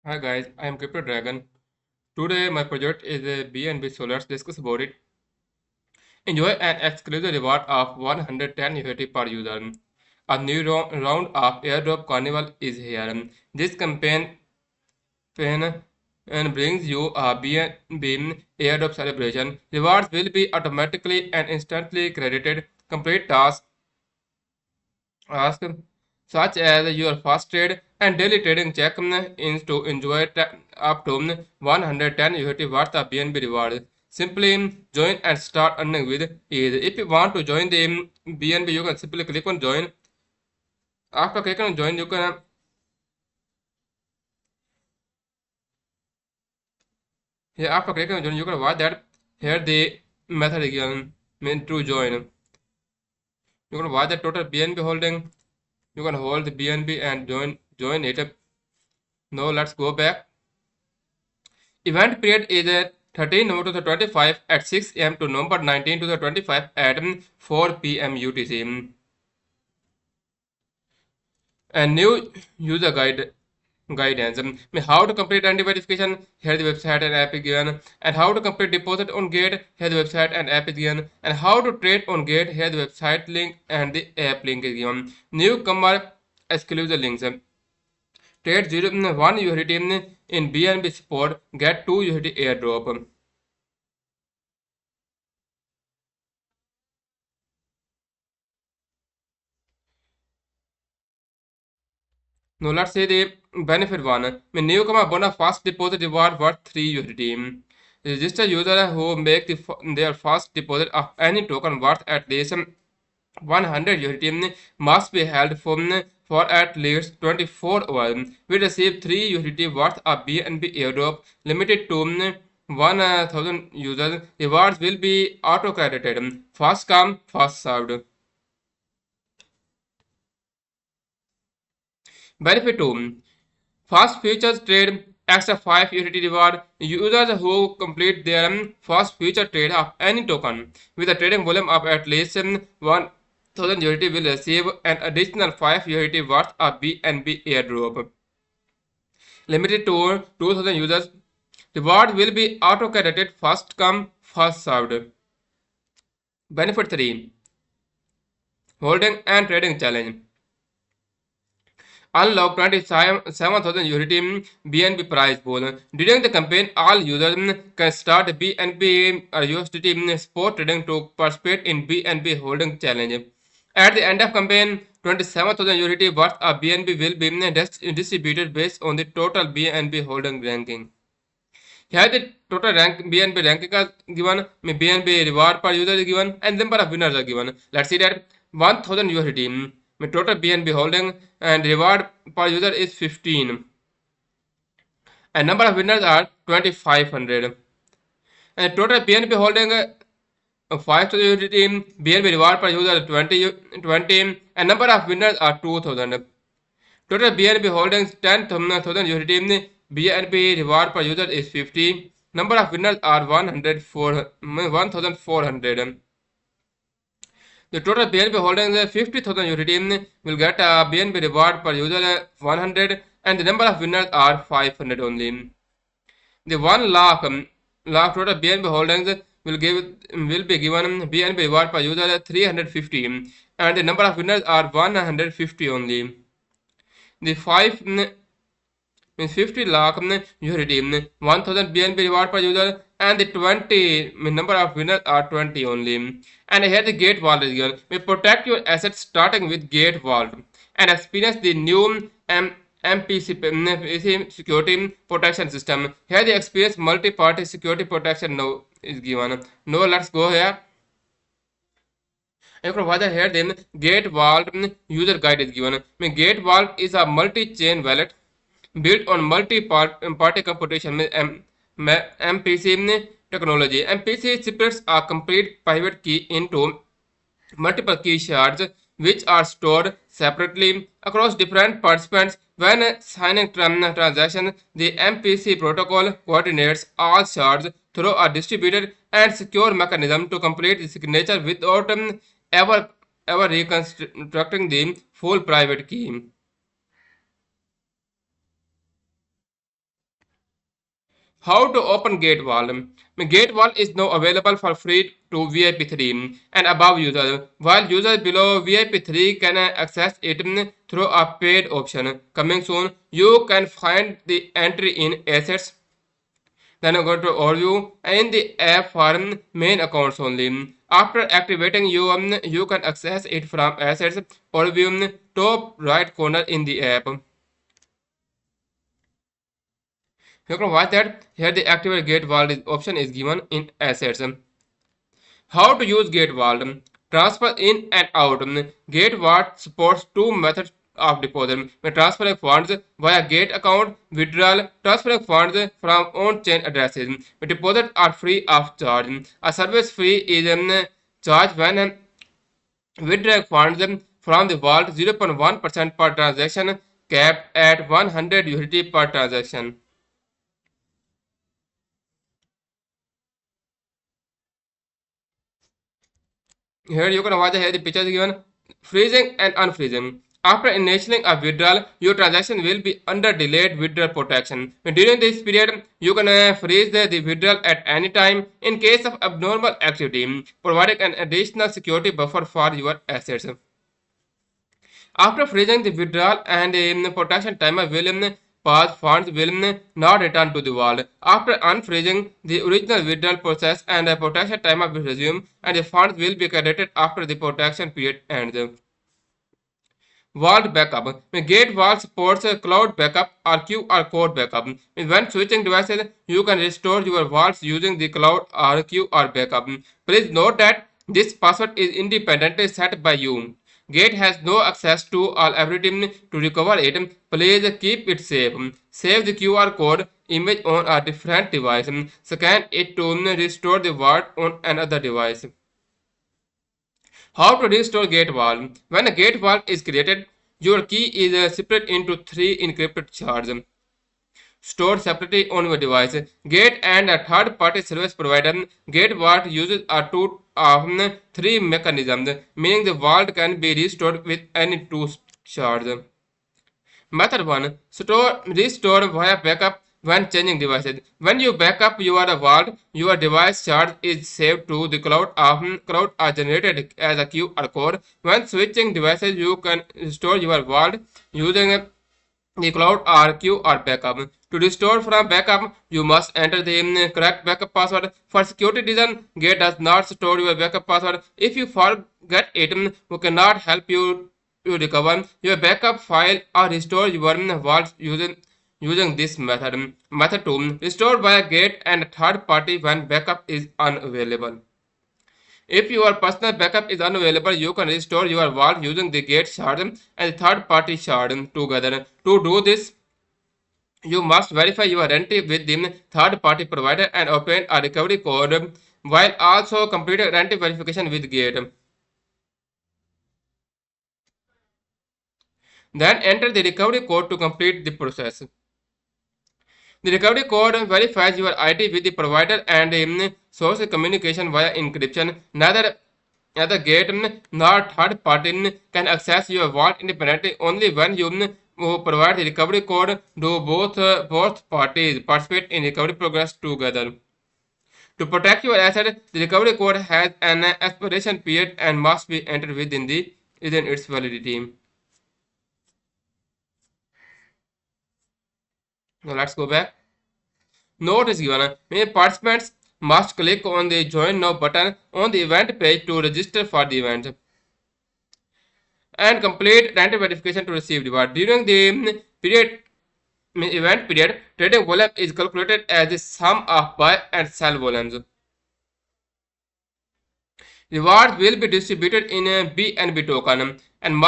Hi guys, I am Crypto Dragon. Today my project is a BNB, so let's discuss about it. Enjoy an exclusive reward of 110 USDT per user. A new round of Airdrop Carnival is here. This campaign and brings you a BNB Airdrop celebration. Rewards will be automatically and instantly credited. Complete tasks ask such as your first trade and daily trading check-ins to enjoy up to 110 USD worth of BNB rewards. Simply join and start earning with ease. If you want to join the BNB, you can simply click on join. After clicking on join, you can here after clicking on join, you can watch that here the method again mean to join. You can watch the total BNB holding. You can hold the BNB and join it. Now let's go back. Event period is 13 November 2025 at 6 am to November 19 2025 at 4 p.m. UTC. And new user guidance. How to complete ID verification, here the website and app is given. And how to complete deposit on Gate, here the website and app is given. And how to trade on Gate, here the website link and the app link is given. Newcomer exclusive links. Trade 1 USDT in BNB support, get 2 USDT airdrop. Now let's say the benefit one. When newcomer bonus first deposit reward worth 3 USDT. Register user who make their first deposit of any token worth at least 100 USDT must be held for at least 24 hours. We receive 3 USDT worth of BNB airdrop limited to 1,000 users. Rewards will be auto credited. First come, first served. Benefit 2. Fast futures trade extra 5 USDT reward. Users who complete their fast future trade of any token with a trading volume of at least 1,000 USDT will receive an additional 5 USDT worth of BNB airdrop. Limited to 2,000 users. Reward will be auto credited first come, first served. Benefit 3. Holding and trading challenge. Unlock 27,000 USDT BNB prize pool. During the campaign, all users can start BNB or USDT spot trading to participate in BNB holding challenge. At the end of campaign, 27,000 USDT worth of BNB will be distributed based on the total BNB holding ranking. Here the total BNB ranking is given, BNB reward per user is given, and number of winners are given. Let's see that 1000 USDT. Total BNB holding and reward per user is 15. And number of winners are 2500. And total BNB holding 5,000 USDT, BNB reward per user 20, and number of winners are 2000. Total BNB holdings 10,000 USDT, BNB reward per user is 50. Number of winners are 1,400. The total BNB holdings 50,000 USDT will get a BNB reward per user 100 and the number of winners are 500 only. The 1 lakh total BNB holdings will be given BNB reward per user 350 and the number of winners are 150 only. The 5 means 50 lakh USDT 1000 BNB reward per user and the 20 number of winners are 20 only. And here the gate vault is given. We protect your assets starting with gate vault and experience the new MPC security protection system. Here the experience multi-party security protection now is given. Now let's go here. You can watch here then Gate Vault user guide is given. Gate Vault is a multi-chain wallet built on multi-party computation MPC technology. MPC splits a complete private key into multiple key shards which are stored separately across different participants. When signing transaction, the MPC protocol coordinates all shards through a distributed and secure mechanism to complete the signature without ever reconstructing the full private key. How to open GateWall? GateWall is now available for free to VIP 3 and above users, while users below VIP 3 can access it through a paid option. Coming soon, you can find the entry in Assets. Then go to Overview and in the app for main accounts only. After activating you can access it from Assets Overview top right corner in the app. You can watch that here the activate gate vault option is given in assets. How to use gate vault? Transfer in and out. Gate vault supports two methods of deposit. Transferring funds via gate account, withdrawal, transferring funds from on-chain addresses. Deposits are free of charge. A service fee is charged when withdrawing funds from the vault 0.1% per transaction, capped at 100 USDT per transaction. Here you can watch here the pictures given freezing and unfreezing. After initiating a withdrawal, your transaction will be under delayed withdrawal protection. During this period, you can freeze the withdrawal at any time in case of abnormal activity, providing an additional security buffer for your assets. After freezing the withdrawal and the protection timer will pass, funds will not return to the vault. After unfreezing, the original withdrawal process and the protection timer will resume and the funds will be credited after the protection period ends. Vault backup. Gate Vault supports cloud backup or QR code backup. When switching devices, you can restore your vaults using the cloud or QR backup. Please note that this password is independently set by you. Gate has no access to all everything to recover it. Please keep it safe. Save the QR code image on a different device. Scan it to restore the vault on another device. How to restore gate vault? When a gate vault is created, your key is split into three encrypted shards stored separately on your device. Gate and a third-party service provider. Gate vault uses a two of three mechanisms, meaning the vault can be restored with any two shards. Method 1. Restore via backup when changing devices. When you backup your vault, your device shard is saved to the cloud. Cloud are generated as a QR code. When switching devices, you can restore your vault using the cloud or QR backup. To restore from backup, you must enter the correct backup password. For security reason, Gate does not store your backup password. If you forget it, we cannot help you recover your backup file or restore your vault using this method. Method 2. Restore by a Gate and third party when backup is unavailable. If your personal backup is unavailable, you can restore your vault using the Gate shard and third party shard together. To do this, you must verify your identity with the third party provider and obtain a recovery code while also complete identity verification with Gate. Then enter the recovery code to complete the process. The recovery code verifies your ID with the provider and source communication via encryption. Neither Gate nor third party can access your vault independently. Only when you provide the recovery code do both parties participate in recovery progress together. To protect your asset, the recovery code has an expiration period and must be entered within its validity. Now let's go back. Note is given. Many participants must click on the Join Now button on the event page to register for the event and complete random verification to receive reward. During the event period, trading volume is calculated as the sum of buy and sell volumes. Rewards will be distributed in a BNB token and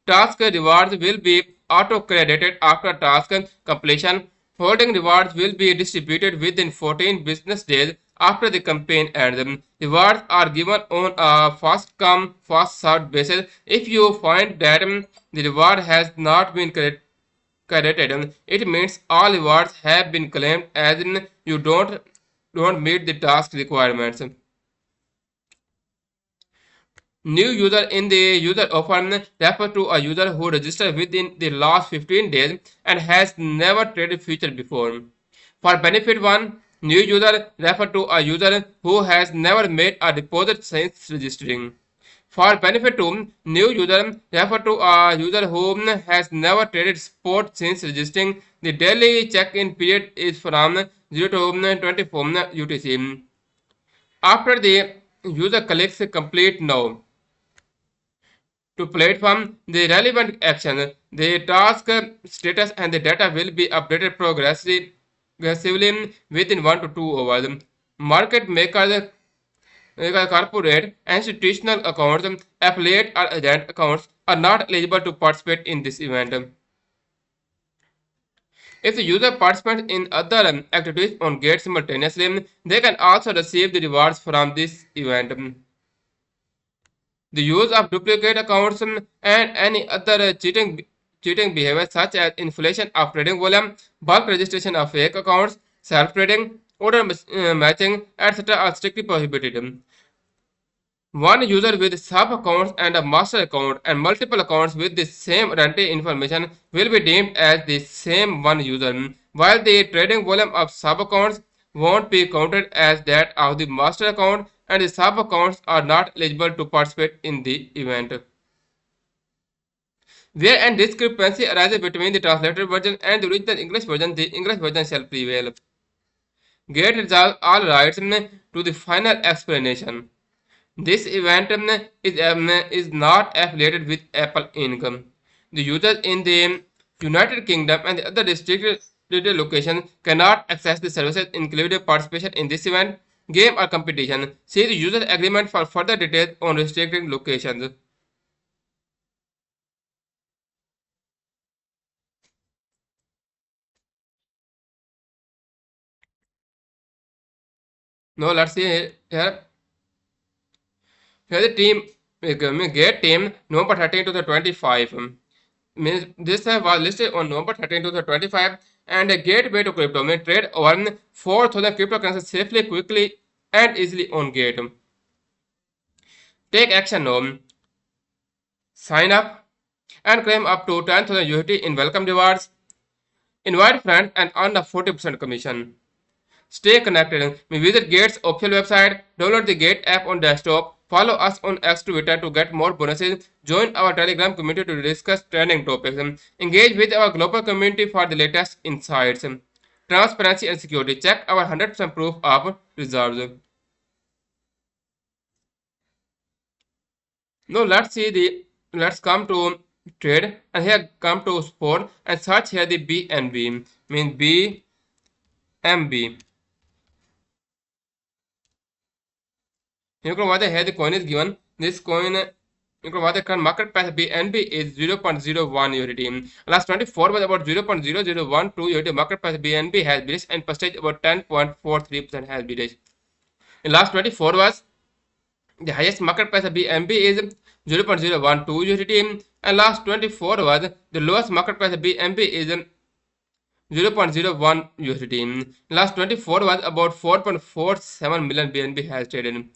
task rewards will be auto-credited after task completion. Holding rewards will be distributed within 14 business days after the campaign ends. Rewards are given on a fast come, fast served basis. If you find that the reward has not been credited, it means all rewards have been claimed as in you don't meet the task requirements. New user in the user offer refers to a user who registered within the last 15 days and has never traded future before. For benefit 1, new user refer to a user who has never made a deposit since registering. For benefit 2, new user refer to a user who has never traded spot since registering. The daily check-in period is from 0 to 24 UTC. After the user clicks complete now to platform the relevant action, the task status and the data will be updated progressively within 1 to 2 hours. Market makers, corporate, institutional accounts, affiliate or agent accounts are not eligible to participate in this event. If the user participates in other activities on Gate simultaneously, they can also receive the rewards from this event. The use of duplicate accounts and any other cheating behavior such as inflation of trading volume, bulk registration of fake accounts, self-trading, order matching, etc. are strictly prohibited. One user with sub-accounts and a master account and multiple accounts with the same identity information will be deemed as the same one user, while the trading volume of sub-accounts won't be counted as that of the master account, and the sub-accounts are not eligible to participate in the event. Where an discrepancy arises between the translated version and the original English version, the English version shall prevail. Gate resolve all rights to the final explanation. This event is not affiliated with Apple Inc. The users in the United Kingdom and the other restricted locations cannot access the services including participation in this event, game or competition. See the user agreement for further details on restricted locations. Now let's see here. Here the team, Gate team, November 13 to the 25. Means this was listed on November 13 to the 25, and a gateway to crypto may trade over 4,000 cryptocurrencies safely, quickly, and easily on Gate. Take action now. Sign up and claim up to 10,000 USDT in welcome rewards. Invite friends and earn a 40% commission. Stay connected. We visit Gate's official website, download the Gate app on desktop, follow us on X Twitter to get more bonuses, join our Telegram community to discuss trending topics, engage with our global community for the latest insights, transparency and security. Check our 100% proof of reserves. Now let's come to trade, and here come to sport and search here the BNB, means BMB. You can watch here the coin is given. This coin, you can watch the current market price BNB is 0.01 USDT. Last 24 was about 0.0012 USDT. Market price BNB has been reached and percentage about 10.43% has been reached. In last 24 was the highest market price of BNB is 0.012 USDT, and last 24 was the lowest market price of BNB is 0.01 USDT. Last 24 was about 4.47 million BNB has traded.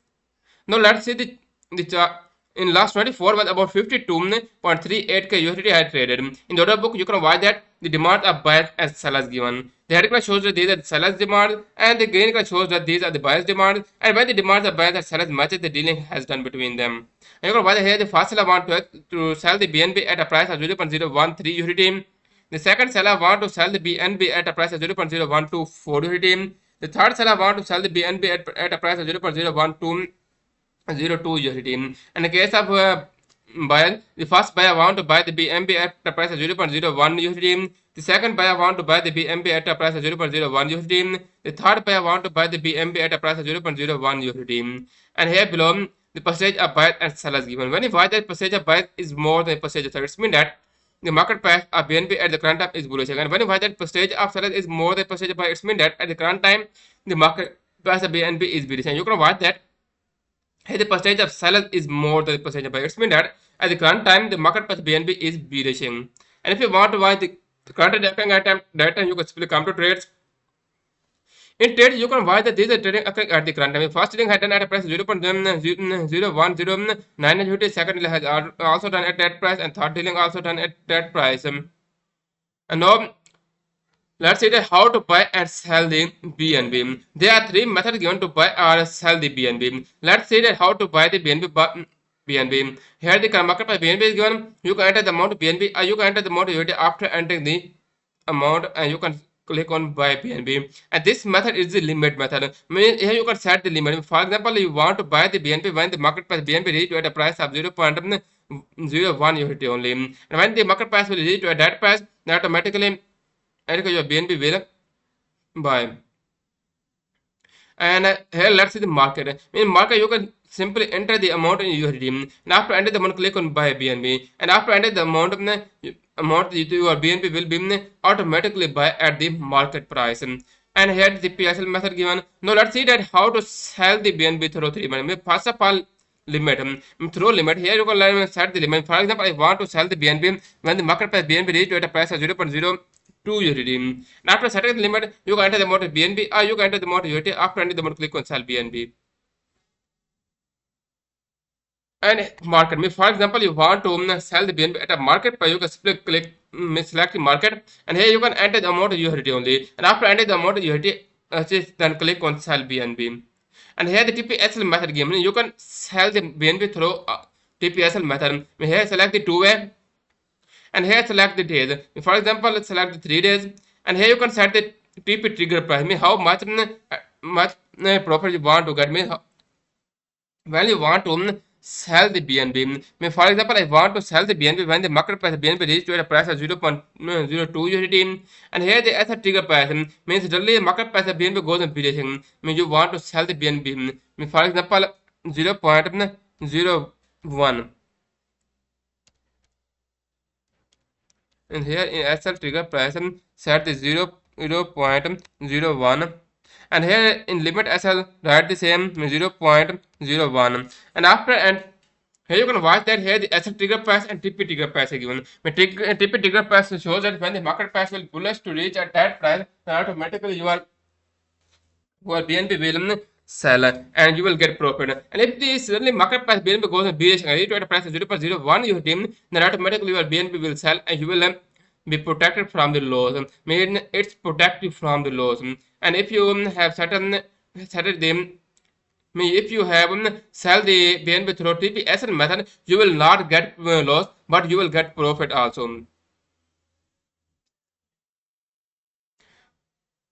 Now let's see the chart. In last 24 was about 52.38k USDT had traded. In the order book, you can watch that the demands are buyers and sellers given. The red color shows that these are the sellers' demands, and the green color shows that these are the buyers' demands. And when the demands of buyers and sellers matches, the dealing has done between them. And you can watch here the first seller want to sell the BNB at a price of 0.013 USDT. The second seller want to sell the BNB at a price of 0.0124 USDT. The third seller want to sell the BNB at a price of 0.012 USDT. In the case of buyer, the first buyer want to buy the BMB at a price of 0.01 USDT. The second buyer want to buy the BMB at a price of 0.01 USDT. The third buyer want to buy the BMB at a price of 0.01 USDT. And here below, the percentage of buyers and sellers given. When you find that percentage of buyers is more than percentage of sellers, it means that the market price of BNB at the current time is bullish. And when you find that percentage of sellers is more than percentage of buyers, it means that at the current time, the market price of BNB is bearish. And you can watch that here the percentage of sellers is more than the percentage of buyers. It means that at the current time, the market price BNB is bearish. And if you want to buy the current tracking item, that time you can simply come to trades. In trades, you can watch that these are trading occurring at the current time. First trading had done at a price 0.01009 USDT. Second has also done at that price, and third dealing also done at that price. And now Let's see that how to buy and sell the BNB. There are three methods given to buy or sell the BNB. Let's see that how to buy the BNB. Here the market price BNB is given. You can enter the amount of BNB or you can enter the amount of USDT after entering the amount, and you can click on buy BNB. And this method is the limit method. Meaning here you can set the limit. For example, you want to buy the BNB when the market price BNB reach at a price of 0.01 USDT only. And when the market price will reach to that price, then automatically your BNB will buy. And here let's see the market. In market you can simply enter the amount in USD, and after enter the amount click on buy BNB, and after enter the amount your BNB will be automatically buy at the market price. And here the PSL method given. Now let's see that how to sell the BNB through three limit. First of all, limit through limit. Here you can set the limit. For example, I want to sell the BNB when the market price BNB reach at a price of 0.02 USD. And after setting the limit, you can enter the amount of BNB or you can enter the amount of USDT. After entering the amount, click on sell BNB. And market. For example, you want to sell the BNB at a market price, you can simply click select the market, and here you can enter the amount of USDT only. And after entering the amount of USDT, then click on sell BNB. And here the TPSL method given. You can sell the BNB through TPSL method. Here select the 2-way, and here select the days. For example, let's select the 3 days, and here you can set the TP trigger price. How much profit you want to get. When you want to sell the BNB. For example, I want to sell the BNB when the market price BNB reaches to a price of 0.02 USD. And here the asset trigger price means suddenly the market price of BNB goes in direction. You want to sell the BNB. For example, 0.01. And here in asset trigger price set the 0.01. And here in limit SL write the same 0.01. And after and here you can watch that here the SL trigger price and TP trigger price are given. TP trigger price shows that when the market price will bullish to reach at that price, then automatically your BNB will sell and you will get profit. And if the suddenly market price BNB goes in bearish and reach at a price of 0.01 you dim, then automatically your BNB will sell and you will be protected from the loss. Mean it's protect you from the loss. And if you have set them, if you have sell the BNB through TPSL method, you will not get loss, but you will get profit also.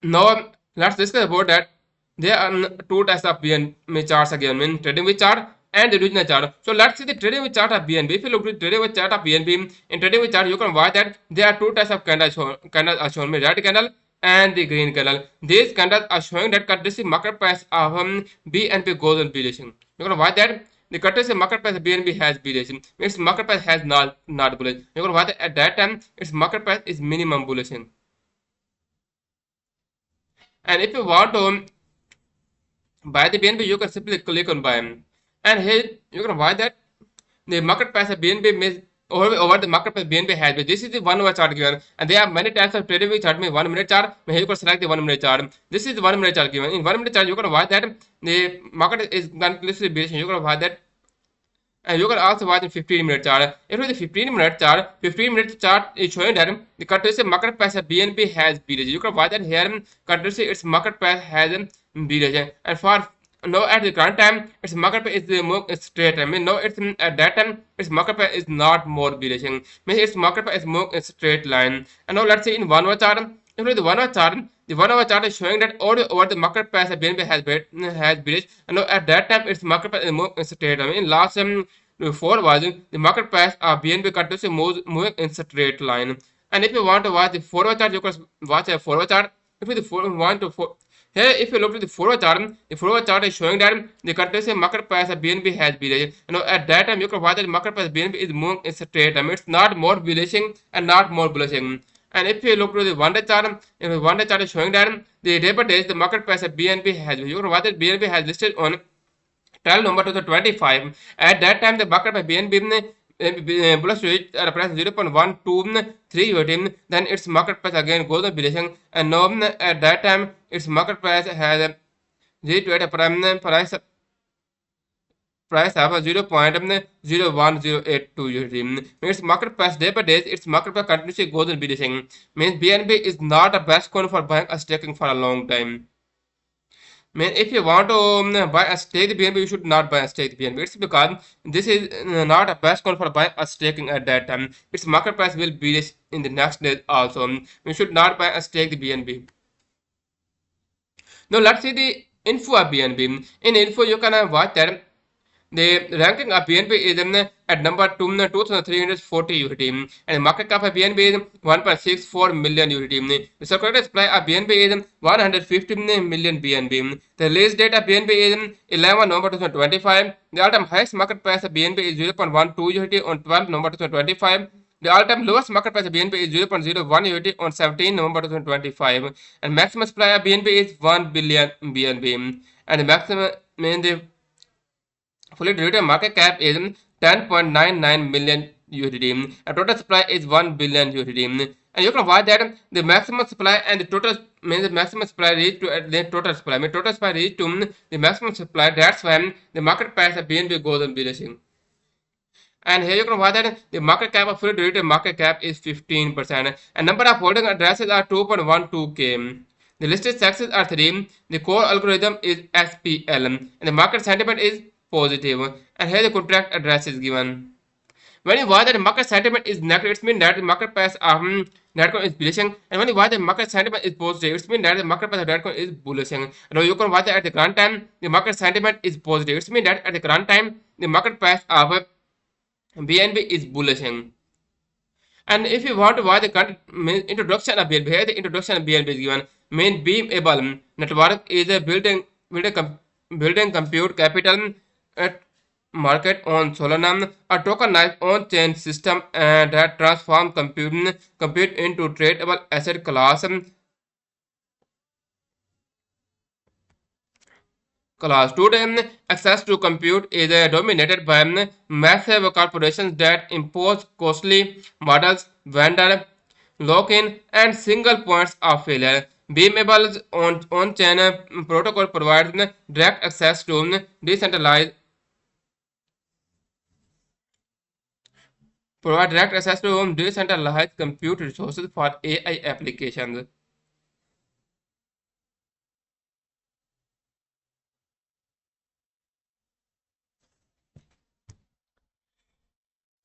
Now let's discuss about that. There are two types of BNB charts again, trading with chart and the regional chart. So let's see the trading with chart of BNB. If you look at trading with chart of BNB, in trading with chart you can watch that there are two types of candles are shown, red candle and the green candle. These candles are showing that courtesy market price of BNB goes on bullish. You can watch that the courtesy market price of BNB has bullish. Its market price has not bullish. You can watch that at that time its market price is minimum bullish. And if you want to buy the BNB, you can simply click on buy. And here you can watch that the market price of BNB is over the market price BNB has been. This is the 1 hour chart given, and there are many types of trading which chart. 1 minute chart. Here you can select the 1 minute chart. This is the 1 minute chart given. In 1 minute chart, you can watch that the market is continuously bearish. You can watch that. And you can also watch the 15-minute chart. If the 15-minute chart is showing that the courtesy market price of BNB has bearish. You can watch that here courtesy its market price has bearish. And for now at the current time its market price is the more straight. Now it's at that time its market price is not more bearish. Its market price is more a straight line. And now let's see in 1 hour chart. If the 1 hour chart, the 1 hour chart is showing that over the market price of BNB has bearish, and now at that time its market price is more straight. In last 4 hours, the market price of BNB continues moving in straight line. And if you want to watch the 4 hour chart, you can watch a 4 hour chart. If you want to here, if you look at the 4 hour chart, the 4 hour chart is showing that the continuous market price of BNB has bearish. At that time, you can watch that the market price of BNB is moving in straight. It's not more bullish and not more bullish. And if you look to the 1 day chart, if the 1 day chart is showing that the day by day the market price of BNB has, you can watch that BNB has listed on 12 November 2025. At that time, the market by BNB bullish rate at a price of 0.123 USD. Then its market price again goes on bullish, and now at that time its market price has reached at a price price of 0.01082 USD. Means market price day by day, its market price continuously goes in reducing. Means BNB is not a best coin for buying or staking for a long time. Man, if you want to buy a stake BNB, you should not buy a stake BNB. It's because this is not a best call for buying a staking at that time. Its market price will be this in the next day also. You should not buy a stake BNB. Now let's see the info of BNB. In info, you can watch that the ranking of BNB is at number 2,340 USD and the market cap of BNB is 1.64 million USD. The circulated supply of BNB is 150 million BNB. The release date of BNB is 11 November 2025. The all-time highest market price of BNB is 0.12 USD on 12 November 2025. The all-time lowest market price of BNB is 0.01 USD on 17 November 2025. And maximum supply of BNB is 1 billion BNB. And the maximum the fully diluted market cap is 10.99 million USD and total supply is 1 billion USD. And you can watch that the maximum supply and the total means the maximum supply reach to the total supply. I mean total supply reach to the maximum supply. That's when the market price of BNB goes on dilution. And here you can watch that the market cap of fully diluted market cap is 15%. And number of holding addresses are 2.12k. The listed sectors are 3. The core algorithm is SPL. And the market sentiment is positive. And here the contract address is given. When you watch that the market sentiment is negative, it means that the market price of Netcoin is bullish. And when you watch the market sentiment is positive, it means that the market price of Netcoin is bullish. Now you can watch that at the current time, the market sentiment is positive. It means that at the current time, the market price of BNB is bullish. And if you want to watch the introduction of BNB, here the introduction of BNB is given. Main BMB network is a building compute capital market on Solana, a tokenized on-chain system that transforms compute into tradable asset class. Today, access to compute is dominated by massive corporations that impose costly models, vendor lock-in, and single points of failure. BMB's on-chain protocol provides direct access to decentralized compute resources for AI applications.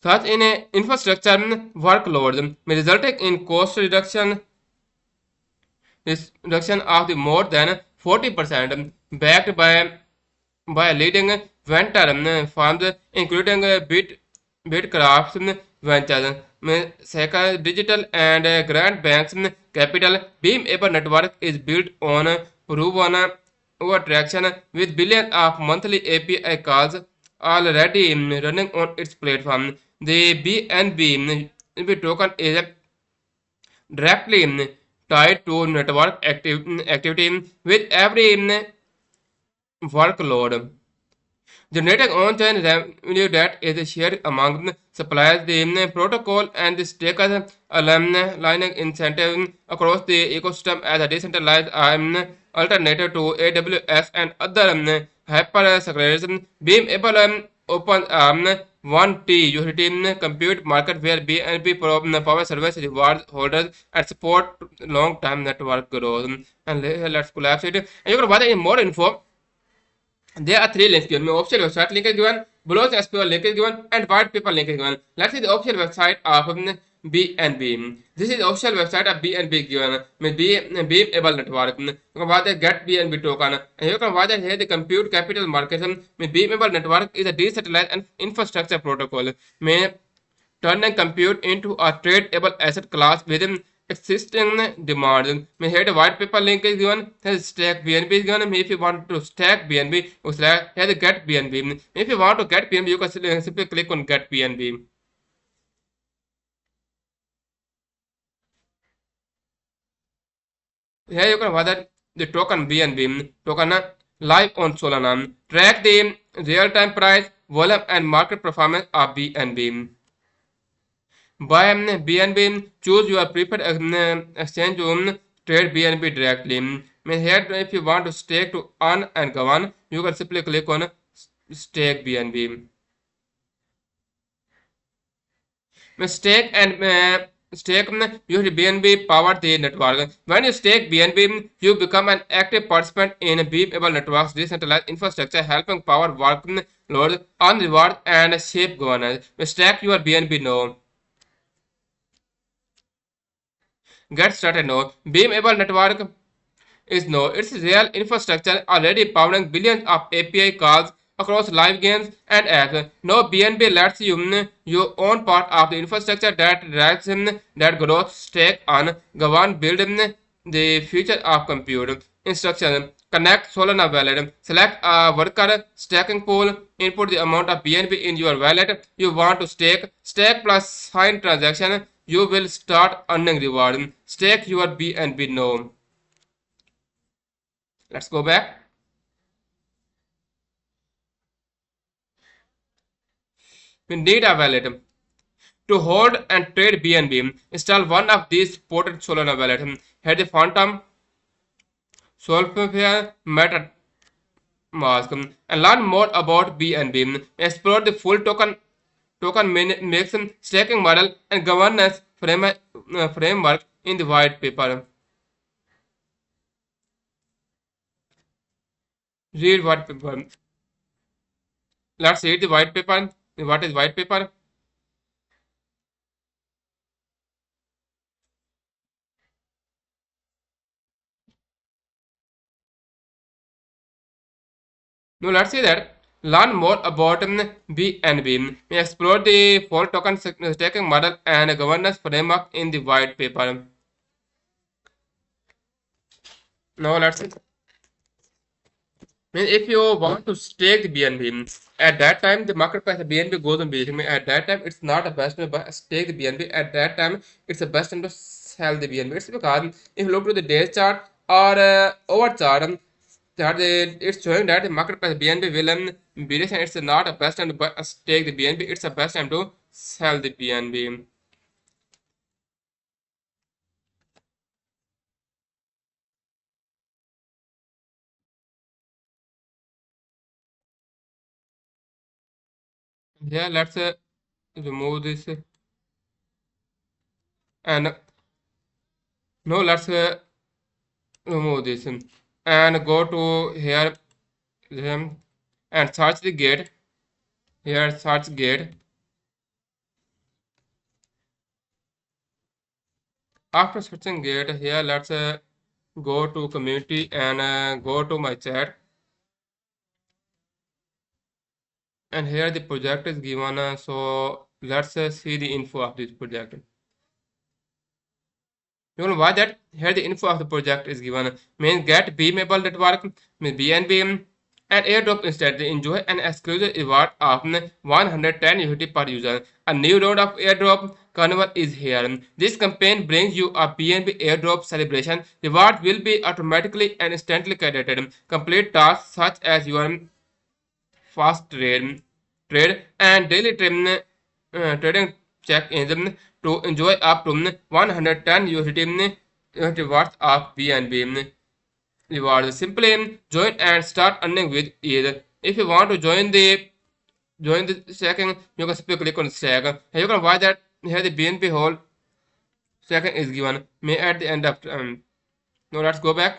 Such in a infrastructure workload may resulting in cost reduction of the more than 40%, backed by leading venture firms including Bitcraft Ventures, Seca Digital and Grant Banks Capital. BeamAble network is built on proven traction with billions of monthly API calls already running on its platform. The BNB token is directly tied to network activity with every workload. Generating on-chain revenue that is shared among suppliers, the protocol and the stakers aligning incentives across the ecosystem as a decentralized alternative to AWS and other hyperscalers. BeamAble opens 1T utility compute market where BNB power service rewards holders and support long-term network growth. And let's collapse it. And you can watch more info. There are 3 links given. My official website link is given, below the SPL link is given, and white paper link is given. Let's see the official website of BNB. This is the official website of BNB given. BeamAble network. You can watch the get BNB token. And you can watch that here the compute capital market. BeamAble network is a decentralized and infrastructure protocol. May turning compute into a tradable asset class within existing demand. Here the white paper link is given. Here stack BNB is given. If you want to stack BNB, you select here the get BNB. If you want to get BNB, you can simply click on get BNB. Here you can watch that the token BNB token live on Solana. Track the real-time price, volume, and market performance of BNB. Buy BNB, choose your preferred exchange to trade BNB directly. Here, if you want to stake to earn and govern, you can simply click on stake BNB. Stake and stake usually BNB power the network. When you stake BNB, you become an active participant in BMB network's decentralized infrastructure, helping power workloads on reward and shape governance. Stake your BNB now. Get started now. BMB network is no, it's real infrastructure already powering billions of API calls across live games and apps. Now BNB lets you your own part of the infrastructure that drives that growth stake on govern build the future of compute. Instruction: connect Solana wallet, select a worker staking pool, input the amount of BNB in your wallet you want to stake plus sign transaction, you will start earning reward. Stake your BNB now. Let's go back. We need a wallet. To hold and trade BNB, install one of these ported Solana wallets. Head the Phantom, Solffair, MetaMask, and learn more about BNB. Explore the full token mix, staking model, and governance framework in the white paper. Read white paper. Let's read the white paper. What is white paper? Now let's see that. Learn more about BNB. We explore the full token staking model and governance framework in the white paper. Now let's see. If you want to stake the BNB, at that time the market price of BNB goes on basically. At that time, it's not the best time to stake the BNB. At that time, it's the best time to sell the BNB. It's because if you look to the days chart or over chart, it's showing that the market price of BNB will bearish, and it's not the best time to stake the BNB. It's the best time to sell the BNB. Yeah, let's remove this and no, let's remove this and go to here and search the gate. Here, search gate. After searching gate, here let's go to community and go to my chat. And here the project is given. So let's see the info of this project. You know why that? Here the info of the project is given. Means get BMable network, means BNB, and Airdrop instead. They enjoy an exclusive reward of 110 USDT per user. A new round of Airdrop Carnival is here. This campaign brings you a BNB Airdrop celebration. Reward will be automatically and instantly credited. Complete tasks such as your fast trade and daily trading check-ins to enjoy up to 110 USDT rewards of BNB rewards. Simply join and start earning with ease. If you want to join the second, you can simply click on second. And you can watch that here the BNB whole second is given. May at the end of now let's go back.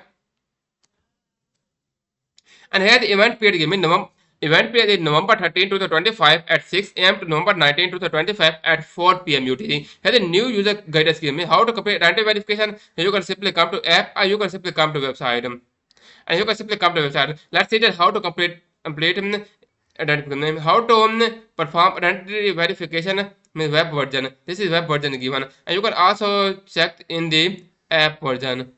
And here the event period given event period is November 13 to the 25 at 6 a.m. to November 19 to the 25 at 4 p.m. UTC. Here the new user guidance given me how to complete identity verification. You can simply come to app or you can simply come to website. And you can simply come to website. Let's see that how to complete identification. How to perform identity verification in web version. This is web version given. And you can also check in the app version.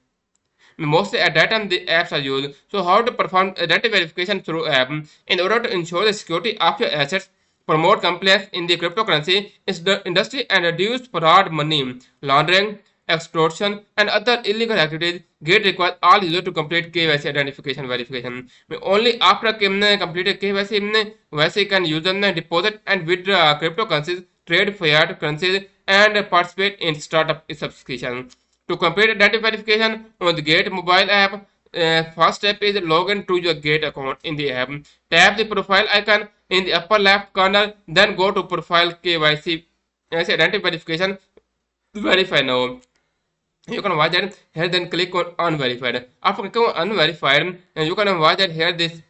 Mostly at that time the apps are used. So how to perform identity verification through app in order to ensure the security of your assets, promote compliance in the cryptocurrency is the industry and reduce fraud, money laundering, extortion and other illegal activities. Gate requires all users to complete KYC identification verification. Only after completed KYC can user deposit and withdraw cryptocurrencies, trade fiat currencies and participate in startup subscription. To complete identity verification on the Gate mobile app, First step is log in to your Gate account in the app. Tap the profile icon in the upper left corner, then go to profile KYC as identity verification. Verify now. You can watch that here, then click on unverified. After clicking on unverified, you can watch that here this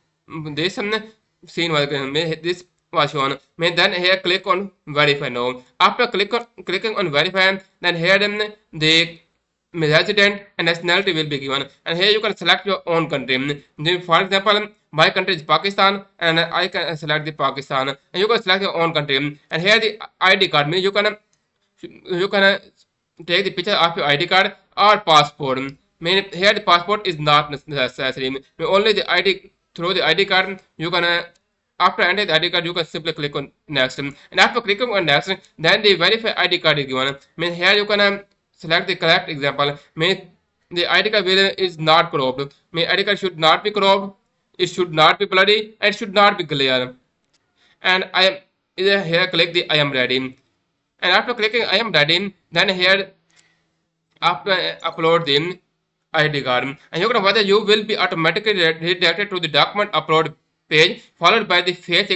scene was this was shown. May then here click on verify now. After clicking on verify, then here the resident and nationality will be given, and here you can select your own country. For example, my country is Pakistan, and I can select the Pakistan, and you can select your own country. And here the ID card means you can take the picture of your ID card or passport. Mean here the passport is not necessary. Only the ID through the ID card you can after entering the ID card you can simply click on next. And after clicking on next, then the verify ID card is given. Mean here you can select the correct example. Mean the ID card is not cropped. Mean ID card should not be cropped. It should not be blurry and it should not be clear. And I am here click the I am ready. And after clicking I am ready, then here after upload the ID card, and you can whether you will be automatically redirected to the document upload page followed by the face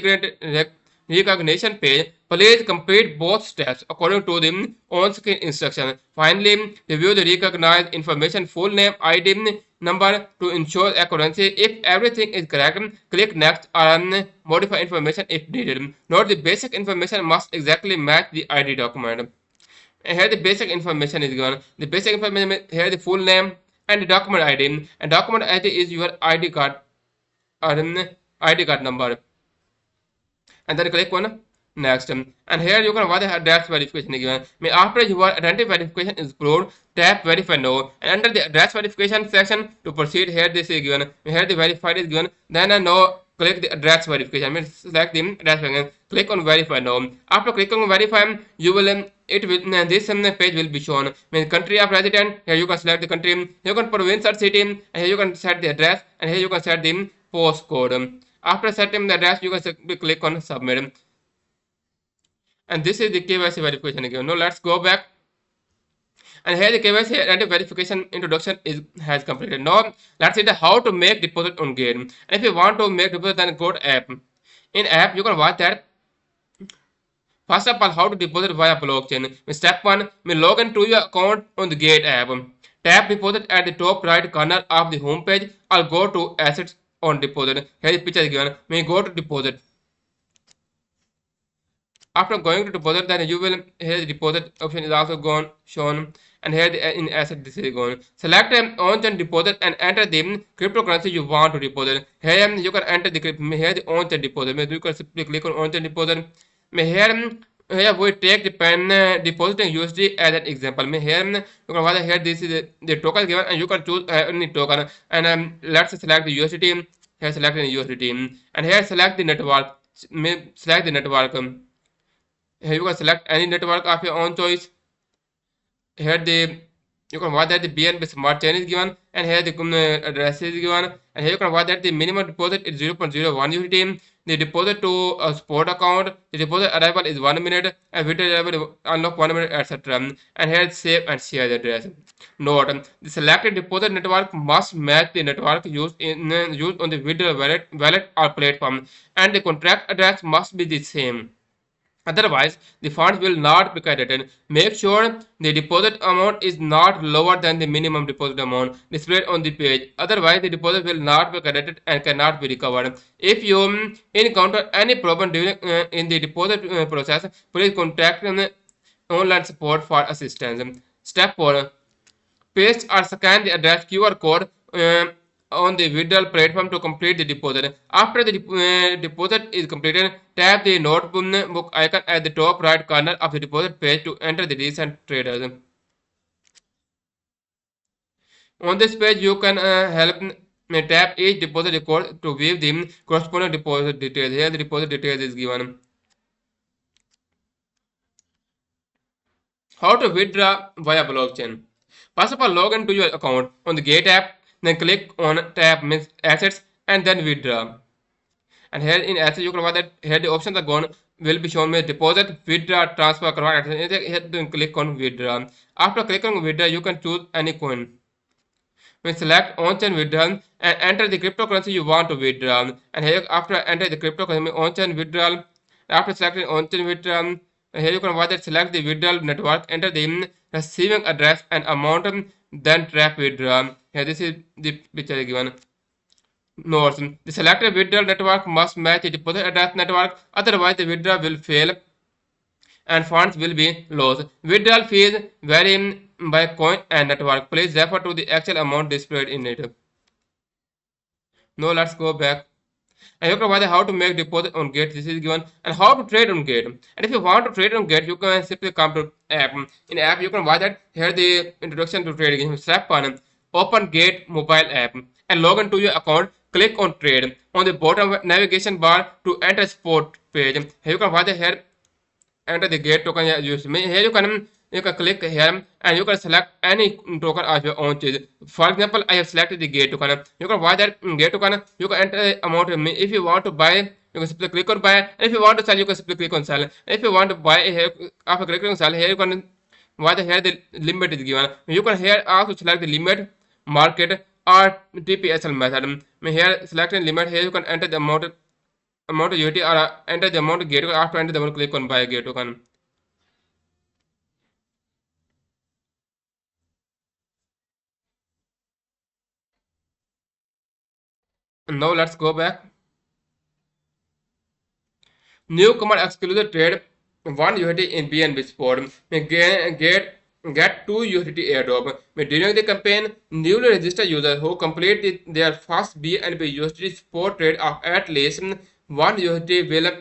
recognition page. Please complete both steps according to the on-screen instruction. Finally, review the recognized information, full name, ID number to ensure accuracy. If everything is correct, click next or modify information if needed. Note the basic information must exactly match the ID document. And here the basic information is given. The basic information here the full name and the document ID. And document ID is your ID card or ID card number. And then click on next. And here you can watch the address verification given. After your identity verification is approved, tap verify now. And under the address verification section to proceed, here this is given. Here the verified is given. Then now click the address verification. Select the address verification. Click on verify now. After clicking on verify, you will it will this page will be shown. Country of resident. Here you can select the country. You can province or city. And here you can set the address. And here you can set the postcode. After setting the address, you can simply click on submit. And this is the KYC verification again. Now let's go back. And here the KYC identity verification introduction has completed. Now let's see how to make deposit on Gate. And if you want to make deposit, then go to app. In app, you can watch that. First of all, how to deposit via blockchain. Step 1, log in to your account on the Gate app. Tap deposit at the top right corner of the home page or go to assets on deposit. Here the picture is given. Go to deposit. After going to deposit, then you will here the deposit option is also shown, and here in asset this is gone. Select on-chain deposit and enter the cryptocurrency you want to deposit. Here you can enter the on-chain deposit. You can simply click on on-chain deposit. Here we take the pen depositing USD as an example. Here you can watch here this is the token given, and you can choose any token. And let's select the USDT. Here select the USDT, and here select the network. Select the network. Here you can select any network of your own choice. Here you can watch that the BNB smart chain is given, and here the address is given, and here you can watch that the minimum deposit is 0.01 USDT. The deposit to a spot account, the deposit arrival is 1 minute, and withdrawal arrival unlock 1 minute, etc. And here save and share the address. Note: the selected deposit network must match the network used on the withdrawal wallet or platform, and the contract address must be the same. Otherwise, the funds will not be credited. Make sure the deposit amount is not lower than the minimum deposit amount displayed on the page. Otherwise, the deposit will not be credited and cannot be recovered. If you encounter any problem during in the deposit process, please contact online support for assistance. Step 4. Paste or scan the address QR code on the withdrawal platform to complete the deposit. After the deposit is completed, tap the notebook icon at the top right corner of the deposit page to enter the recent traders. On this page, you can tap each deposit record to view the corresponding deposit details. Here the deposit details is given. How to withdraw via blockchain. First of all, log into your account on the Gate app. Then click on tab assets and then withdraw. And here in assets you can watch that here the options are gone will be shown with deposit, withdraw, transfer, convert. Here then click on withdraw. After clicking on withdraw, you can choose any coin. We select on-chain withdrawal and enter the cryptocurrency you want to withdraw. And here after enter the cryptocurrency on-chain withdrawal, after selecting on-chain withdrawal, here you can watch it, select the withdrawal network, enter the receiving address and amount, then track withdrawal. Here this is the picture given. Notes. The selected withdrawal network must match the deposit address network, otherwise the withdrawal will fail and funds will be lost. Withdrawal fees vary by coin and network. Please refer to the actual amount displayed in it. Now let's go back. And you can provide how to make deposit on Gate. This is given and how to trade on Gate. And if you want to trade on Gate, you can simply come to app. In app, you can watch that here the introduction to trading. Step 1: open Gate mobile app and log into your account. Click on trade on the bottom navigation bar to enter spot page. Here you can watch here enter the gate token used. Here you can click here and you can select any token of your own choice. For example, I have selected the gate token. You can buy that gate token. You can enter the amount. If you want to buy, you can simply click on buy. And if you want to sell, you can simply click on sell. And if you want to buy here, after clicking on sell, here you can watch here the limit is given. You can here also select the limit, market, or TPSL method. Here selecting limit. Here you can enter the amount of USDT or enter the amount of gate token. After enter the amount, click on buy gate token. Now let's go back. Newcomer exclusive trade 1 USDT in BNB Sport. May get 2 USDT airdrop. During the campaign, newly registered users who complete their first BNB USDT Sport trade of at least 1 USDT will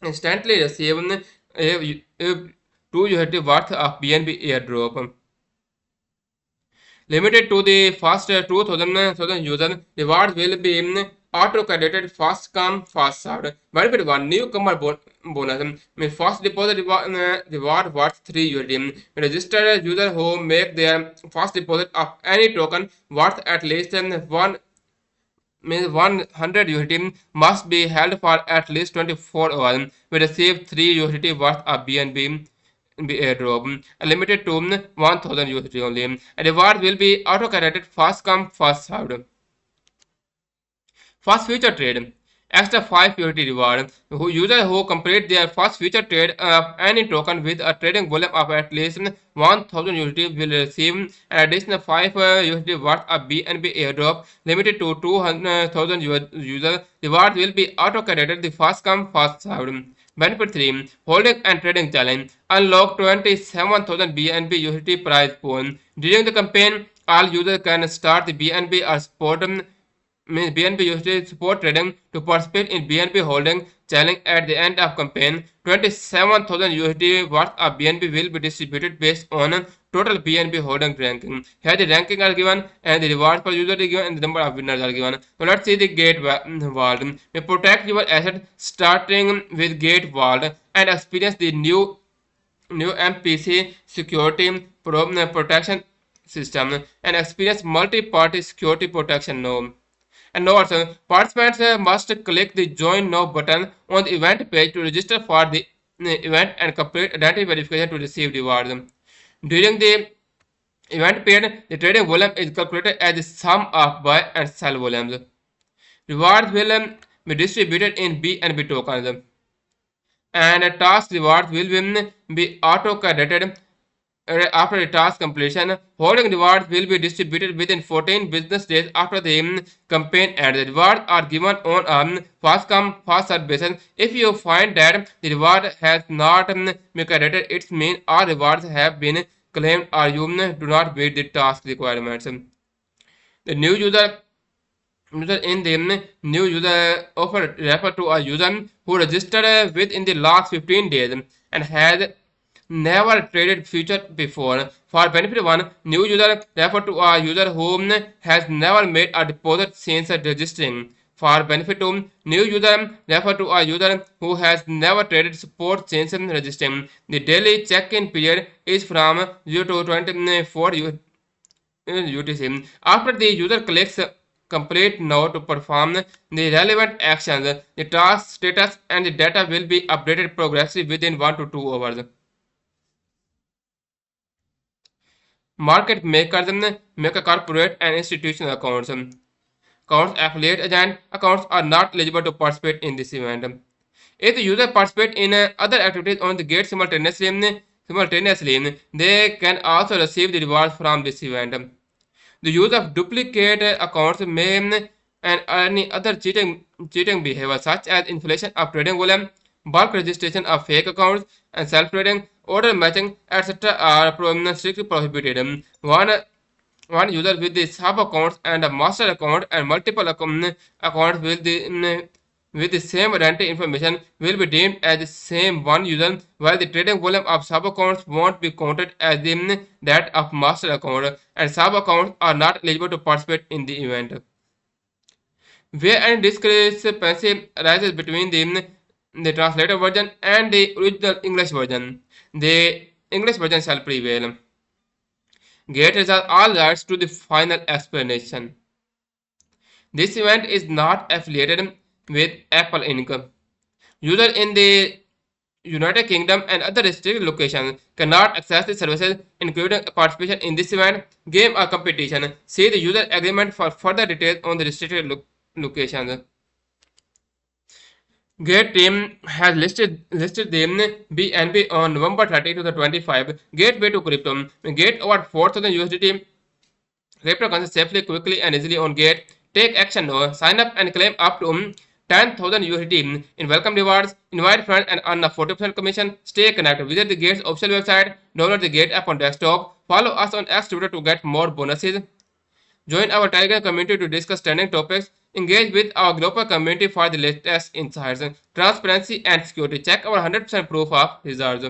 instantly receive a 2 USDT worth of BNB airdrop. Limited to the first 2,000 users, rewards will be auto-credited fast come, fast served. Benefit 1 newcomer bonus. First deposit reward worth 3 USD. Registered users who make their first deposit of any token worth at least 100 USD must be held for at least 24 hours. We receive 3 USD worth of BNB airdrop, limited to 1000 USD only. A reward will be auto-credited fast come, fast served. First future trade. Extra 5 USD reward. Users who complete their first future trade of any token with a trading volume of at least 1000 USD will receive an additional 5 USD worth of BNB airdrop, limited to 200,000 users. Reward will be auto-credited the fast come, fast served. Benefit 3 holding and trading challenge. Unlock 27,000 BNB USD prize pool. During the campaign, all users can start the BNB or support BNB USD support trading to participate in BNB holding challenge. At the end of campaign, 27,000 USD worth of BNB will be distributed based on total BNB holding ranking. Here the ranking are given and the rewards per user are given and the number of winners are given. So let's see the gate vault. You protect your asset starting with gate vault and experience the new MPC security protection system and experience multi-party security protection norm. And note, participants must click the Join Now button on the event page to register for the event and complete identity verification to receive rewards. During the event period, the trading volume is calculated as the sum of buy and sell volumes. Rewards will be distributed in BNB tokens, and task rewards will be auto-credited after the task completion. Holding rewards will be distributed within 14 business days after the campaign ends. The rewards are given on a fast come, fast serve basis. If you find that the reward has not been credited, it means all rewards have been claimed or you do not meet the task requirements. The new user in the new user offer refer to a user who registered within the last 15 days and has never traded future before. For benefit 1, new user refer to a user who has never made a deposit since registering. For benefit 2, new user refer to a user who has never traded support since registering. The daily check-in period is from 0 to 24 UTC. After the user clicks complete now to perform the relevant actions, the task status and the data will be updated progressively within 1 to 2 hours. market makers, make a corporate and institutional accounts. Accounts, affiliate agent accounts are not eligible to participate in this event. If the user participates in other activities on the gate simultaneously, they can also receive the rewards from this event. The use of duplicate accounts may and any other cheating behavior such as inflation of trading volume, bulk registration of fake accounts, and self-trading, order matching, etc. are strictly prohibited. One user with the sub accounts and a master account and multiple accounts with the same identity information will be deemed as the same one user, while the trading volume of sub accounts won't be counted as that of master account, and sub accounts are not eligible to participate in the event. Where any discrepancy arises between the translated version and the original English version, the English version shall prevail. Gate reserves all rights to the final explanation. This event is not affiliated with Apple Inc. Users in the United Kingdom and other restricted locations cannot access the services, including participation in this event, game, or competition. See the user agreement for further details on the restricted locations. Gate team has listed the BNB on November 30, 2025. Gateway to crypto. Gate over 4,000 USDT crypto currency safely, quickly, and easily on Gate. Take action now. Sign up and claim up to 10,000 USDT in welcome rewards. Invite friends and earn a 40% commission. Stay connected. Visit the Gate's official website. Download the Gate app on desktop. Follow us on X Twitter to get more bonuses. Join our Telegram community to discuss trending topics. Engage with our global community for the latest insights, transparency, and security. Check our 100% proof of results.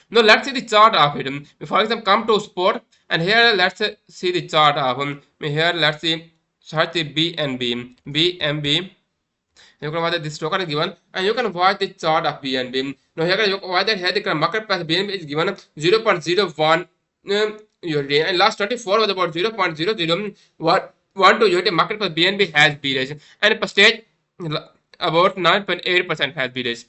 Now let's see the chart of it. For example, come to sport, and here let's see the chart of here. Let's see search the BNB. BNB. You can watch this token is given, and you can watch the chart of BNB. Now here you can watch that here the market price BNB is given 0.01 USD, and last 24 was about 0.0012 USD. Market price BNB has bearish, and percentage about 9.8% has bearish.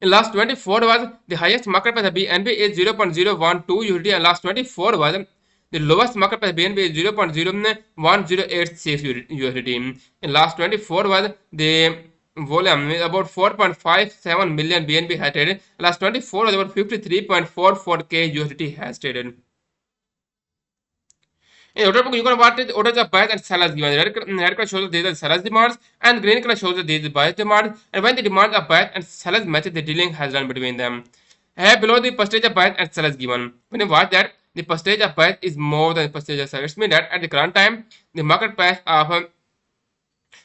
In last 24 was the highest market price of BNB is 0.012 USD, and last 24 was the lowest market price BNB is 0.01086 USD. In last 24 was the volume about 4.57 million BNB has traded. Last 24 was about 53.44k USDT has traded. In order book, you can watch the orders of buyers and sellers given. Red color shows these are sellers demands, and green color shows these are buyers demands. And when the demands of buyers and sellers match, the dealing has done between them. Here below the percentage of buyers and sellers given. When you watch that, the percentage of buyers is more than the percentage of sellers. It means that at the current time, the market price of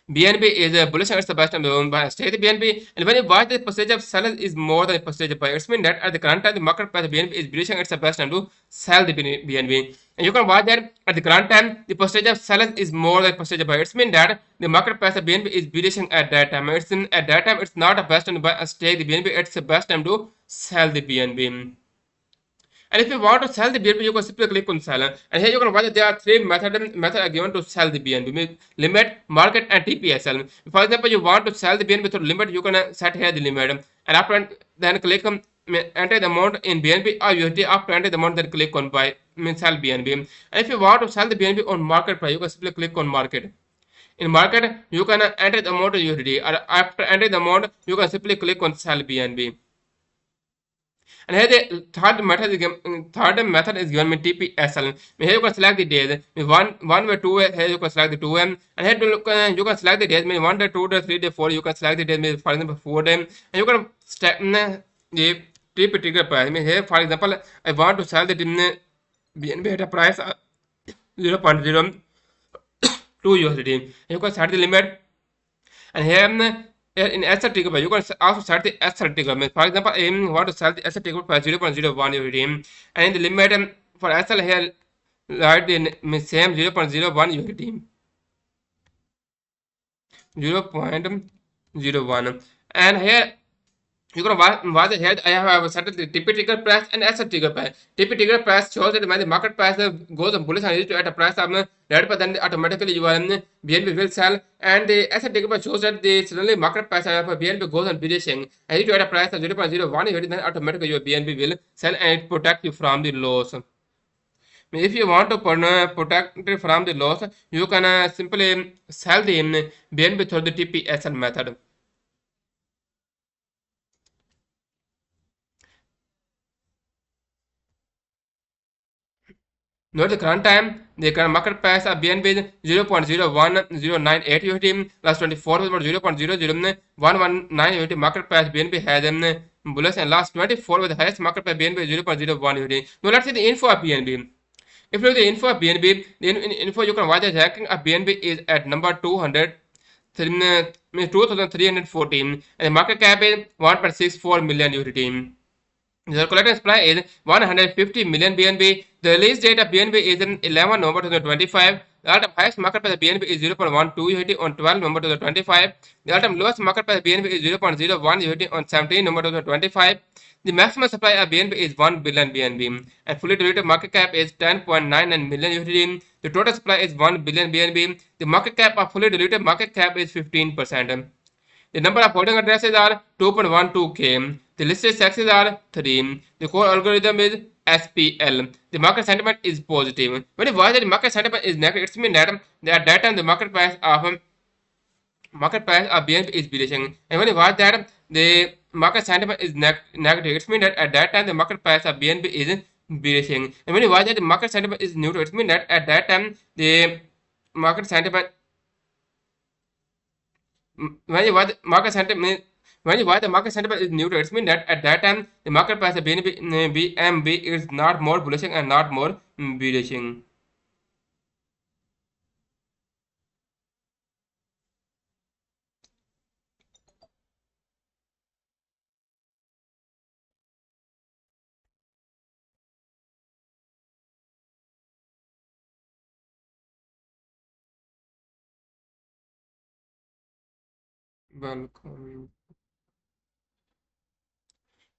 BNB is bullish and it's the best time to stay the BNB. And when you watch the percentage of sellers is more than the percentage of buyers, it means that at the current time the market price of BNB is bullish and it's the best time to sell the BNB. And you can watch that at the current time the percentage of sellers is more than the percentage of buyers. It means that the market price of BNB is bullish at that time. At that time it's not the best time to buy and stay the BNB. It's the best time to sell the BNB. And if you want to sell the BNB, you can simply click on sell. And here you can watch that there are three methods are given to sell the BNB: limit, market, and TPSL. For example, you want to sell the BNB through limit, you can set here the limit. And after then click on enter the amount in BNB or USD. After enter the amount, then click on buy, sell BNB. And if you want to sell the BNB on market price, you can simply click on market. In market, you can enter the amount in USD. Or after enter the amount, you can simply click on sell BNB. And here the third method is given with TPSL. Here you can select the days. One way, 2 way. Here you can select the 2 m. And here you can select the days. 1 day, 2 day, 3 day, 4. You can select the days. For example, 4 day. And you can step the TP trigger price. Here, for example, I want to sell the BNB at a price 0.02 USD. You can set the limit. And here in asset trigger, you can also set the asset trigger. For example, I want to sell the asset trigger by 0.01 USD, and in the limit for SL here, write the same 0.01 USD. 0.01, and here you can watch ahead. I have a certain TP trigger price and asset trigger price. TP trigger price shows that when the market price goes on bullish and at a price of red, but then automatically you are BNB will sell. And the asset trigger price shows that the suddenly market price of BNB goes on bearishing. And you at a price of 0.01, then automatically your BNB will sell and it protect you from the loss. If you want to protect it from the loss, you can simply sell the BNB through the TPSL method. Note the current time, the current market price of BNB is 0.01098 USD last 24 was about 0.00119 USD market price BNB has bullish and last 24 with the highest market price BNB is 0.01 USD. Now let's see the info of BNB. If you look at the info of BNB, the info you can watch the ranking of BNB is at number 200. 2314 and the market cap is 1.64 million USD. The collecting supply is 150 million BNB. The release date of BNB is in 11 November 2025. The all-time highest market price of BNB is 0.12 USD on 12 November 2025. The all-time lowest market price of BNB is 0.01 USD on 17 November 2025. The maximum supply of BNB is 1 billion BNB and fully diluted market cap is 10.99 million USD. The total supply is 1 billion BNB. The market cap of fully diluted market cap is 15%. The number of holding addresses are 2.12k. The listed sexes are 3. The core algorithm is SPL. The market sentiment is positive. When you watch that the market sentiment is negative, it means that at that time the market price of BNB is bearish. And when you watch that the market sentiment is negative, it means that at that time the market price of BNB is bearish. And when you watch that the market sentiment is neutral, it means that at that time the market sentiment when you watch market sentiment is neutral, it means that at that time the market price of BMB is not more bullish and not more bearish. Welcome.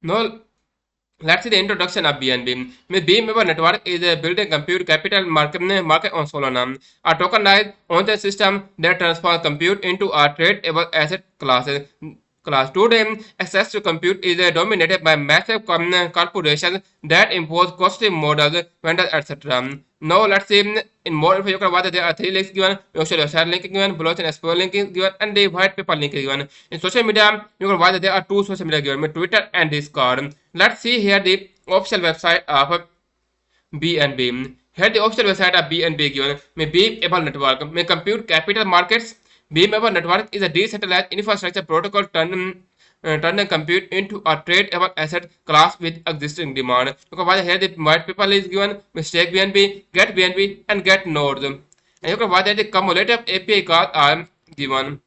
Now let's see the introduction of BNB. BMB network is a building compute capital market on Solana, a tokenized on-chain system that transforms compute into a tradable asset classes. Class today, access to compute is dominated by massive corporations that impose costly models, vendors, etc. Now let's see in more info. You can watch there are 3 links given, social website link given, blockchain explore link is given, and the white paper link is given. In social media, you can watch there are 2 social media given, Twitter and Discord. Let's see here the official website of BNB. Here the official website of BNB given. Beam-able network. Compute capital markets. Beam-able network is a decentralized infrastructure protocol turning compute into a tradable asset class with existing demand. You can watch here the white paper is given. Stake BNB, get BNB, and get nodes. And you can watch that the cumulative API calls are given.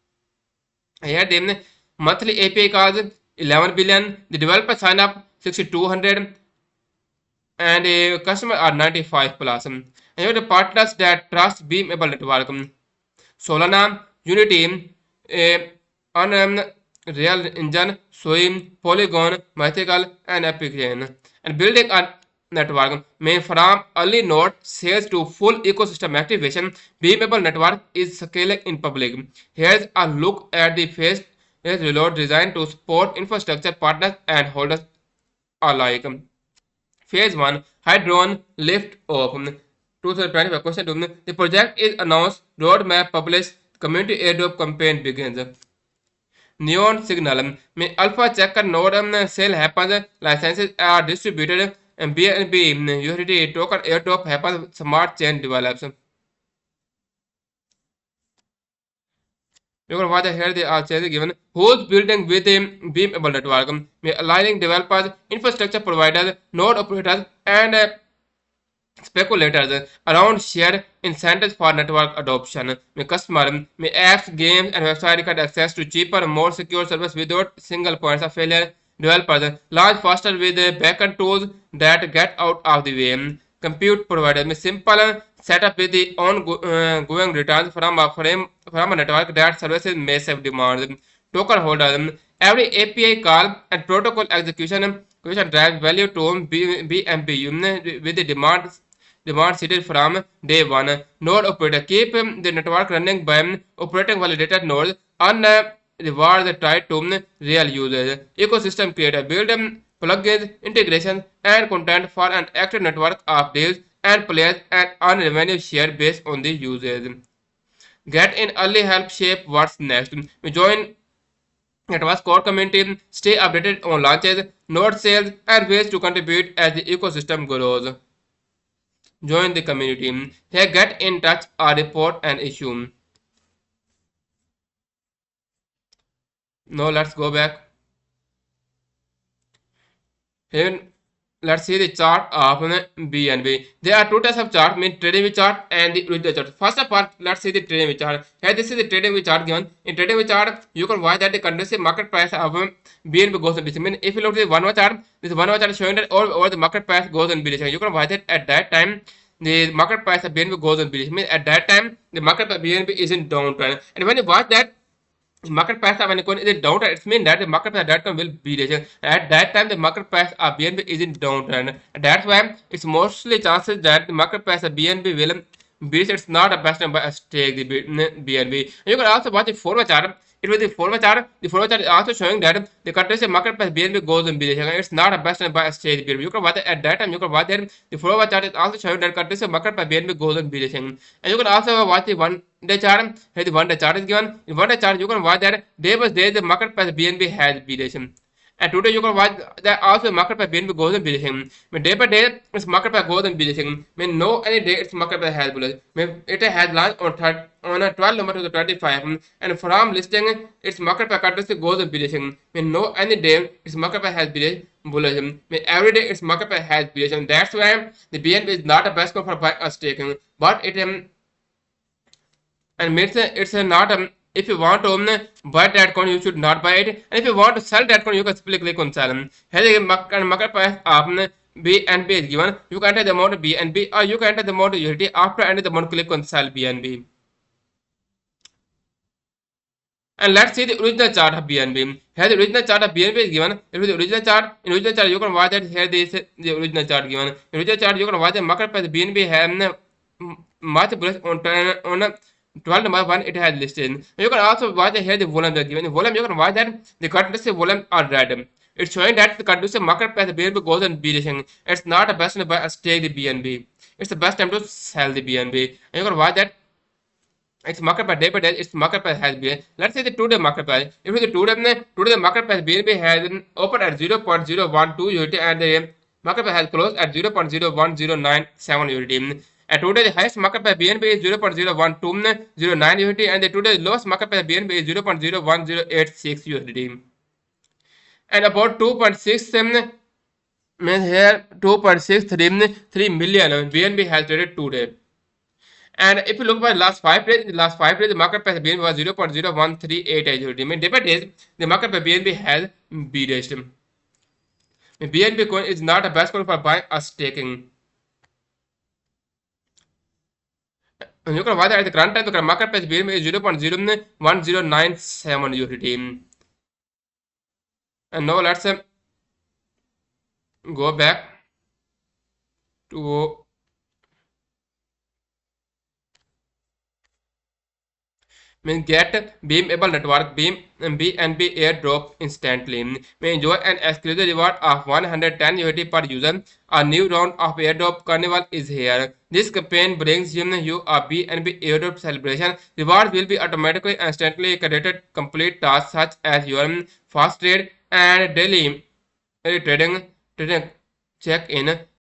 Here the monthly API calls 11 billion. The developer sign up 6200 and a customer are 95 plus. And you have the partners that trust Beam-able network. Solana, Unity, Unreal Engine, Swim, Polygon, Mythical, and Epic Chain. And building a network may from early node sales to full ecosystem activation. Beam-able network is scaling in public. Here's a look at the phase reload designed to support infrastructure partners and holders alike. Phase 1 Hydron Lift Off 2025 question 2. The project is announced, roadmap published, community airdrop campaign begins. Neon Signal में alpha checker node sale happens, licenses are distributed, and BNB USDT token airdrop happens, smart chain develops. You can watch here they are given who's building with a beamable network, aligning developers, infrastructure providers, node operators, and speculators around shared incentives for network adoption. Customer apps, games, and websites get access to cheaper, more secure service without single points of failure. Developers launch faster with backend tools that get out of the way. Compute provider simple setup with the ongoing returns from a network that services massive demand. token holder. Every API call and protocol execution drives value to BMB with the demand seated from day one. Node operator keep the network running by operating validated nodes and rewards tied to real users. Ecosystem creator build plugins, integration, and content for an active network of devs and players and earn revenue share based on the users. Get in early help shape what's next. We join Network core community, stay updated on launches, node sales, and ways to contribute as the ecosystem grows. Join the community. Here, get in touch or report an issue. Now, let's go back. Here, let's see the chart of BNB. There are two types of chart, mean trading chart and the original chart. First of all, let's see the trading chart. Here, this is the trading chart given. In trading chart, you can watch that the conducive market price of BNB goes in bearish. Mean if you look at the 1 hour chart, this 1 hour chart is showing that over the market price goes in bearish. You can watch that at that time the market price of BNB goes in bearish. Mean at that time the market price of BNB is in downtrend. And when you watch that market price of an coin is in downtrend, it means that the market price of that coin will be bearish. At that time, the market price of BNB is in downtrend. And that's why it's mostly chances that the market price of BNB will bearish. It's not a best time by a stake the BNB. You can also watch the forward chart. It will the forward chart. The forward chart is also showing that the country's market price BNB goes in bearish. It's not a best time by a stake BNB. You can watch it at that time. You can watch that the forward chart is also showing that country's market price BNB goes in bearish. And you can also watch the one day chart. Here the one day chart is given. In one day chart, you can watch that day by day the market price BNB has bearish. And today you can watch that also market price BNB goes in bearish. But day by day its market price goes in bearish. Mean no any day its market price has bullish. It has launched on a 12 number to the 25 and from listing its market price continuously goes in bearish. Mean no any day its market price has bearish bullish. Mean every day its market price has bearish. And that's why the BNB is not a best call for buying or staking. But it and means it's not if you want to buy that coin you should not buy it, and if you want to sell that coin you can simply click on sell. Here the market price of BNB is given. You can enter the amount of BNB or you can enter the amount of USDT. After entering the amount, click on sell BNB. And let's see the original chart of BNB. Here the original chart of BNB is given. It is the original chart. In original chart you can watch that here this is the original chart given. In original chart you can watch the market price BNB has much bullish on 12 number 1 it has listed. You can also watch here the volume they are given. The volume you can watch that the conducive volume are red. It's showing that the conducive market price the BNB goes and bearish. It's not a best time to buy a stake the BNB. It's the best time to sell the BNB. And you can watch that its market price day by day its market price has been. Let's say the 2-day market price. If the 2-day the market price BNB has been opened at 0.012 USD and the market price has closed at 0.01097 USD. And today the highest market price BNB is 0.01209 USD and the today lowest market price BNB is 0.01086 USD. And about 2.6 means here 2.633 million BNB has traded today. And if you look by last 5 days, in the last 5 days, the market price of BNB was 0.0138 USD. Mean day by day, the market price BNB has bearish. BNB coin is not a best coin for buying or staking. And you can watch that at the current time, the market price BNB is 0.01097 USD. And now let's go back to get beamable network BMB Airdrop instantly. May enjoy an exclusive reward of 110 USD per user. A new round of Airdrop Carnival is here. This campaign brings you a BNB Airdrop celebration. Rewards will be automatically instantly credited. Complete tasks such as your fast trade and daily trading check-in